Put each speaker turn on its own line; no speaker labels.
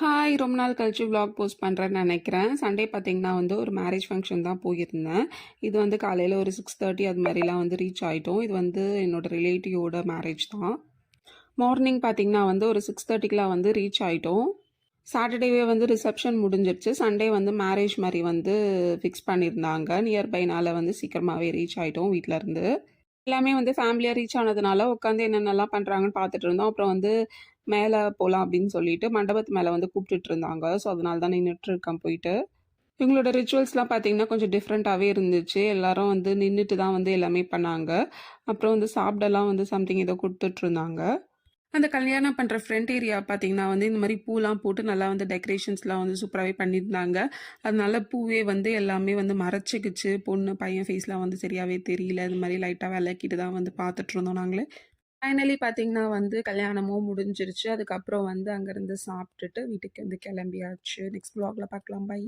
Hi! ரொம்ப நாள் கழிச்சு விளாக் போஸ்ட் பண்றேன்னு நெனைக்கிறேன். சண்டே பார்த்தீங்கன்னா வந்து ஒரு மேரேஜ் ஃபங்ஷன் தான் போயிருந்தேன். இது வந்து காலையில ஒரு 6:30 அது மாரிலாம் வந்து ரீச் ஆயிட்டோம். இது வந்து என்னோட ரிலேட்டிவோட மேரேஜ் தான். மார்னிங் பார்த்தீங்கன்னா வந்து ஒரு 6:30க்குலாம் வந்து ரீச் ஆயிட்டோம். சாட்டர்டேவே வந்து ரிசப்ஷன் முடிஞ்சிருச்சு. சண்டே வந்து மேரேஜ் மாரி வந்து ஃபிக்ஸ் பண்ணியிருந்தாங்க. நியர்பைனால வந்து சீக்கிரமாவே ரீச் ஆயிட்டோம் வீட்லருந்து. எல்லாமே வந்து ஃபேமிலியா ரீச் ஆனதுனால உட்காந்து என்னென்னலாம் பண்றாங்கன்னு பார்த்துட்டு இருந்தோம். அப்புறம் வந்து மேல போலாம் அப்படின்னு சொல்லிட்டு மண்டபத்து மேல வந்து கூப்பிட்டுட்டு இருந்தாங்க. ஸோ அதனால தான் நின்னுட்டு இருக்கேன் போயிட்டு. இவங்களோட ரிச்சுவல்ஸ்லாம் பார்த்தீங்கன்னா கொஞ்சம் டிஃப்ரெண்ட்டாவே இருந்துச்சு. எல்லாரும் வந்து நின்னுட்டு தான் வந்து எல்லாமே பண்ணாங்க. அப்புறம் வந்து சாப்பிடலாம் வந்து சம்திங் ஏதோ குடுத்துட்டு இருந்தாங்க. அந்த கல்யாணம் பண்ற ஃப்ரண்ட் ஏரியா பார்த்தீங்கன்னா வந்து இந்த மாரி பூலாம் போட்டு நல்லா வந்து டெக்கரேஷன்ஸ்லாம் வந்து சூப்பராவே பண்ணியிருந்தாங்க. அதனால பூவே வந்து எல்லாமே வந்து மறைச்சுக்கிச்சு. பொண்ணு, பையன் ஃபேஸ்லாம் வந்து சரியாவே தெரியல. இது மாரி லைட்டா விளக்கிட்டு தான் வந்து பார்த்துட்டு இருந்தோம் நாங்களே. ஃபைனலி பார்த்தீங்கன்னா வந்து கல்யாணமும் முடிஞ்சிருச்சு. அதுக்கப்புறம் வந்து அங்கருந்து சாப்பிட்டுட்டு வீட்டுக்கு வந்து கிளம்பியாச்சு. நெக்ஸ்ட் வ்ளாக்ல பார்க்கலாம். பை.